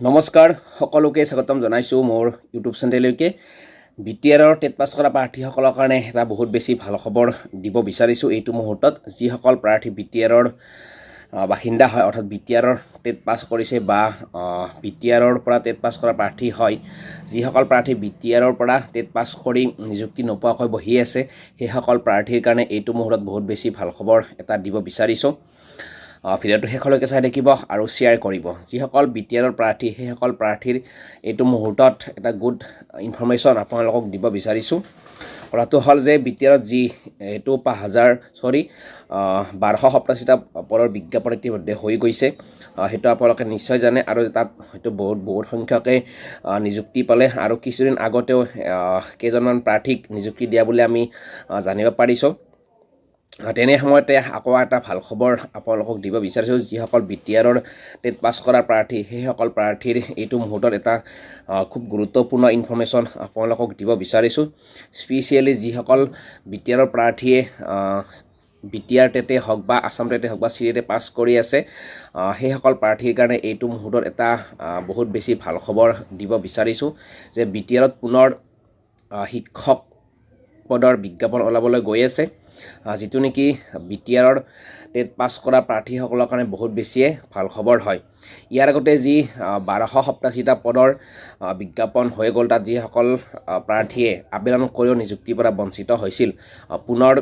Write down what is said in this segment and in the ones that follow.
নমস্কাৰ সকলোকে স্বাগতম জনাইছোঁ মোৰ ইউটিউব চেনেললৈকে বিটিআৰৰ টেট পাছ কৰা প্ৰাৰ্থীসকলৰ কাৰণে এটা বহুত বেছি ভাল খবৰ দিব বিচাৰিছোঁ এইটো মুহূৰ্তত যিসকল প্ৰাৰ্থী বিটিআৰৰ বাসিন্দা হয় অৰ্থাৎ বিটিআৰৰ টেট পাছ কৰিছে বা বিটিআৰৰ পৰা টেট পাছ কৰা প্ৰাৰ্থী হয় যিসকল প্ৰাৰ্থী বিটিআৰৰ পৰা টেট পাছ কৰি নিযুক্তি নোপোৱাকৈ বহি আছে সেইসকল প্ৰাৰ্থীৰ কাৰণে এইটো মুহূৰ্তত বহুত বেছি ভাল খবৰ এটা দিব বিচাৰিছোঁ ভিডিঅ'টো শেষলৈকে চাই থাকিব আৰু শ্বেয়াৰ কৰিব যিসকল বিটিআৰৰ প্ৰাৰ্থী সেইসকল প্ৰাৰ্থীৰ এইটো মুহূৰ্তত এটা গুড ইনফৰমেশ্যন আপোনালোকক দিব বিচাৰিছোঁ কথাটো হ'ল যে বিটিআৰত যি এইটো 1287টা পদৰ বিজ্ঞাপন ইতিমধ্যে হৈ গৈছে সেইটো আপোনালোকে নিশ্চয় জানে আৰু তাত হয়তো বহুত সংখ্যকে নিযুক্তি পালে আৰু কিছুদিন আগতেও কেইজনমান প্ৰাৰ্থীক নিযুক্তি দিয়া বুলি আমি জানিব পাৰিছোঁ তেনে সময়তে আকৌ এটা ভাল খবৰ আপোনালোকক দিব বিচাৰিছোঁ যিসকল বিটিআৰৰ টেট পাছ কৰা প্ৰাৰ্থী সেইসকল প্ৰাৰ্থীৰ এইটো মুহূৰ্তত এটা খুব গুৰুত্বপূৰ্ণ ইনফৰমেশ্যন আপোনালোকক দিব বিচাৰিছোঁ স্পেচিয়েলি যিসকল বিটিআৰৰ প্ৰাৰ্থীয়ে বিটিআৰ টেটে হওক বা আছাম টেটে হওক বা চিটেটে পাছ কৰি আছে সেইসকল প্ৰাৰ্থীৰ কাৰণে এইটো মুহূৰ্তত এটা বহুত বেছি ভাল খবৰ দিব বিচাৰিছোঁ যে বিটিআৰত পুনৰ শিক্ষক পদৰ বিজ্ঞাপন ওলাবলৈ গৈ আছে যিটো নেকি বিটিআৰৰ টেট পাছ কৰা প্ৰাৰ্থীসকলৰ কাৰণে বহুত বেছিয়ে ভাল খবৰ হয় ইয়াৰ আগতে যি 1287টা পদৰ বিজ্ঞাপন হৈ গ'ল তাত যিসকল প্ৰাৰ্থীয়ে আবেদন কৰিও নিযুক্তিৰ পৰা বঞ্চিত হৈছিল পুনৰ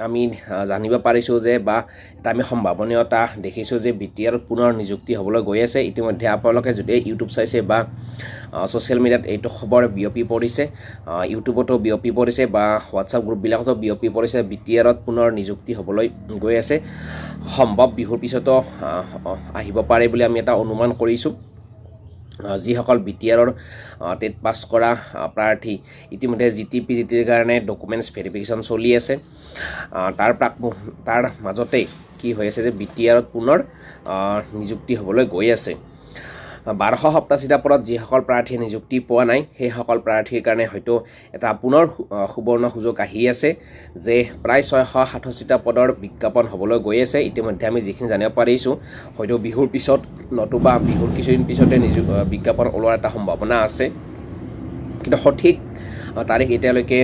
আমি জানিব পাৰিছোঁ যে বা এটা আমি সম্ভাৱনীয়তা দেখিছোঁ যে বিটিআৰত পুনৰ নিযুক্তি হ'বলৈ গৈ আছে ইতিমধ্যে আপোনালোকে যদি ইউটিউব চাইছে বা ছ'চিয়েল মিডিয়াত এইটো খবৰ বিয়পি পৰিছে ইউটিউবতো বিয়পি পৰিছে বা হোৱাটছআপ গ্ৰুপবিলাকতো বিয়পি পৰিছে বিটিআৰত পুনৰ নিযুক্তি হ'বলৈ গৈ আছে সম্ভৱ বিহুৰ পিছতো আহিব পাৰে বুলি আমি এটা অনুমান কৰিছোঁ যিসকল বিটিআৰৰ টেট পাছ কৰা প্ৰাৰ্থী ইতিমধ্যে জিটিৰ কাৰণে ডকুমেণ্টছ ভেৰিফিকেশ্যন চলি আছে তাৰ মাজতে কি হৈ আছে যে বিটিআৰত পুনৰ নিযুক্তি হ'বলৈ গৈ আছে 1287টা পদত যিসকল প্ৰাৰ্থীয়ে নিযুক্তি পোৱা নাই সেইসকল প্ৰাৰ্থীৰ কাৰণে হয়তো এটা পুনৰ সুবৰ্ণ সুযোগ আহি আছে যে প্ৰায় 687টা পদৰ বিজ্ঞাপন হ'বলৈ গৈ আছে ইতিমধ্যে আমি যিখিনি জানিব পাৰিছোঁ হয়তো বিহুৰ পিছত নতুবা বিহুৰ কিছুদিন পিছতে বিজ্ঞাপন ওলোৱাৰ এটা সম্ভাৱনা আছে কিন্তু সঠিক তাৰিখ এতিয়ালৈকে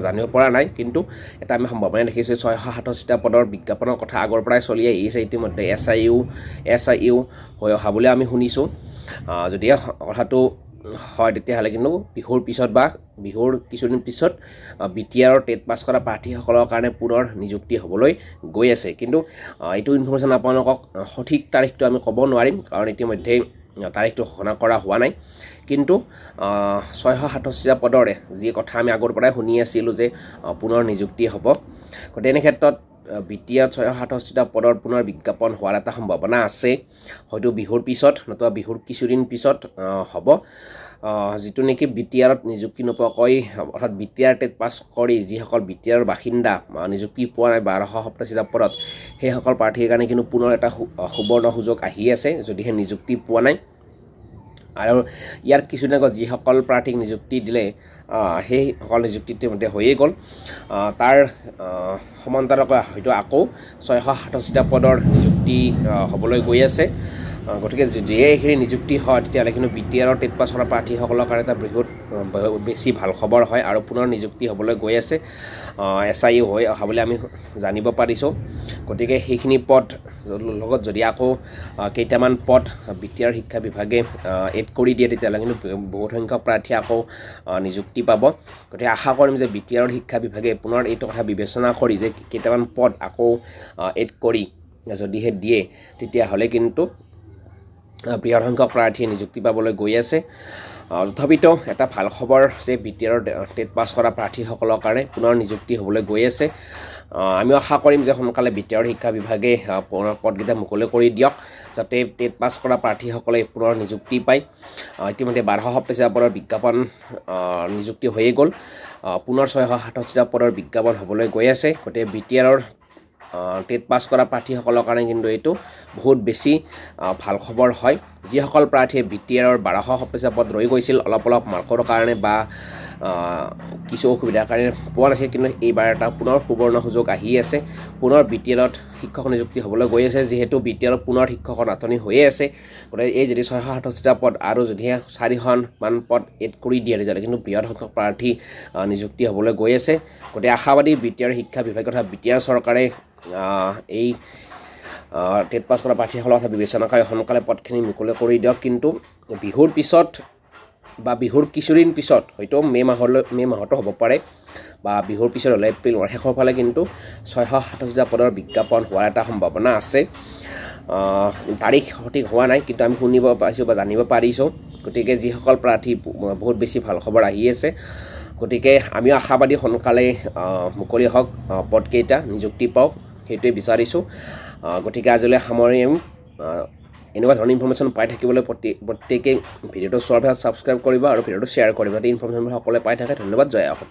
জানিব পৰা নাই কিন্তু এটা আমি সম্ভাৱনা দেখিছোঁ 687টা পদৰ বিজ্ঞাপনৰ কথা আগৰ পৰাই চলি আহিছে ইতিমধ্যে SIU হৈ অহা বুলি আমি শুনিছোঁ যদি কথাটো হয় তেতিয়াহ'লে কিন্তু বিহুৰ পিছত বা বিহুৰ কিছুদিন পিছত বিটিআৰৰ টেট পাছ কৰা প্ৰাৰ্থীসকলৰ কাৰণে পুনৰ নিযুক্তি হ'বলৈ গৈ আছে কিন্তু এইটো ইনফৰমেশ্যন আপোনালোকক সঠিক তাৰিখটো আমি ক'ব নোৱাৰিম কাৰণ ইতিমধ্যে তাৰিখটো ঘোষণা কৰা হোৱা নাই কিন্তু 687টা পদৰে যি কথা আমি আগৰ পৰাই শুনি আছিলোঁ যে পুনৰ নিযুক্তি হ'ব গতিকে এনে ক্ষেত্ৰত বিটিআৰত 687টা পদৰ পুনৰ বিজ্ঞাপন হোৱাৰ এটা সম্ভাৱনা আছে হয়তো বিহুৰ পিছত নতুবা বিহুৰ কিছুদিন পিছত হ'ব যিটো নেকি বিটিআৰত নিযুক্তি নোপোৱাকৈ অৰ্থাৎ বিটিআৰ টেট পাছ কৰি যিসকল বিটিআৰৰ বাসিন্দা নিযুক্তি পোৱা নাই 1287টা পদত সেইসকল প্ৰাৰ্থীৰ কাৰণে কিন্তু পুনৰ এটা সুবৰ্ণ সুযোগ আহি আছে যদিহে নিযুক্তি পোৱা নাই আৰু ইয়াৰ কিছুদিন আগত যিসকল প্ৰাৰ্থীক নিযুক্তি দিলে সেইসকল নিযুক্তি ইতিমধ্যে হৈয়ে গ'ল তাৰ সমান্তৰালকৈ হয়তো আকৌ 687টা পদৰ নিযুক্তি হ'বলৈ গৈ আছে গতিকে যদিহে এইখিনি নিযুক্তি হয় তেতিয়াহ'লে কিন্তু বিটিআৰৰ টেট পাছ কৰা প্ৰাৰ্থীসকলৰ কাৰণে এটা বহুত বেছি ভাল খবৰ হয় আৰু পুনৰ নিযুক্তি হ'বলৈ গৈ আছে SIU হৈ অহা বুলি আমি জানিব পাৰিছোঁ গতিকে সেইখিনি পদ লগত যদি আকৌ কেইটামান পদ বিটিআৰ শিক্ষা বিভাগে এড কৰি দিয়ে তেতিয়াহ'লে কিন্তু বহুত সংখ্যক প্ৰাৰ্থীয়ে আকৌ নিযুক্তি পাব গতিকে আশা কৰিম যে বিটিআৰৰ শিক্ষা বিভাগে পুনৰ এইটো কথা বিবেচনা কৰি যে কেইটামান পদ আকৌ এড কৰি যদিহে দিয়ে তেতিয়াহ'লে কিন্তু বৃহৎ সংখ্যক প্ৰাৰ্থীয়ে নিযুক্তি পাবলৈ গৈ আছে তথাপিতো এটা ভাল খবৰ যে বিটিআৰৰ টেট পাছ কৰা প্ৰাৰ্থীসকলৰ কাৰণে পুনৰ নিযুক্তি হ'বলৈ গৈ আছে আমিও আশা কৰিম যে সোনকালে বিটিআৰৰ শিক্ষা বিভাগে পদকেইটা মুকলি কৰি দিয়ক যাতে টেট পাছ কৰা প্ৰাৰ্থীসকলে পুনৰ নিযুক্তি পায় ইতিমধ্যে 1287টা পদৰ বিজ্ঞাপন নিযুক্তি হৈয়ে গ'ল পুনৰ 687টা পদৰ বিজ্ঞাপন হ'বলৈ গৈ আছে গতিকে বিটিআৰৰ টেট পাছ কৰা প্ৰাৰ্থীসকলৰ কাৰণে কিন্তু এইটো বহুত বেছি ভাল খবৰ হয় যিসকল প্ৰাৰ্থীয়ে BTR 1200 সদস্য পদ ৰৈ গৈছিল অলপ মাৰ্কৰ কাৰণে বা কিছু অসুবিধাৰ কাৰণে পোৱা নাছিল, কিন্তু এইবাৰ এটা পুনৰ সুবৰ্ণ সুযোগ আহি আছে। পুনৰ BTR শিক্ষক নিযুক্তি হ'বলৈ গৈ আছে। যিহেতু BTR পুনৰ শিক্ষকৰ নাটনি হৈয়ে আছে, গতিকে এই যদি 668টা পদ আৰু যদিহে 4খনমান পদ এড কৰি দিয়ে তেতিয়াহ'লে কিন্তু বৃহৎ সংখ্যক প্ৰাৰ্থী নিযুক্তি হ'বলৈ গৈ আছে। গতিকে আশাবাদী BTR শিক্ষা বিভাগ তথা BTR চৰকাৰে এই টেট পাছ কৰা প্ৰাৰ্থীসকলৰ কথা বিবেচনা কৰি সোনকালে পদখিনি মুকলি কৰি দিয়ক। কিন্তু বিহুৰ পিছত বা বিহুৰ কিছুদিন পিছত হয়তো মে' মাহতো হ'ব পাৰে, বা বিহুৰ পিছত হ'লে এপ্ৰিল মাহৰ শেষৰ ফালে কিন্তু 668টা পদৰ বিজ্ঞাপন হোৱাৰ এটা সম্ভাৱনা আছে। তাৰিখ সঠিক হোৱা নাই, কিন্তু আমি শুনিব পাইছোঁ বা জানিব পাৰিছোঁ। গতিকে যিসকল প্ৰাৰ্থী বহুত বেছি ভাল খবৰ আহি আছে, গতিকে আমিও আশাবাদী সোনকালে মুকলি হওক, পদকেইটা নিযুক্তি পাওক, সেইটোৱে বিচাৰিছোঁ। গতিকে আজিলৈ সামৰিম। এনেকুৱা ধৰণৰ ইনফৰ্মেশ্যন পাই থাকিবলৈ প্ৰত্যেকেই ভিডিঅ'টো চোৱাৰ পিছত ছাবস্ক্ৰাইব কৰিব আৰু ভিডিঅ'টো শ্বেয়াৰ কৰিব, যাতে ইনফৰ্মেশ্যনবোৰ সকলোৱে পাই থাকে। ধন্যবাদ। জয় অসম।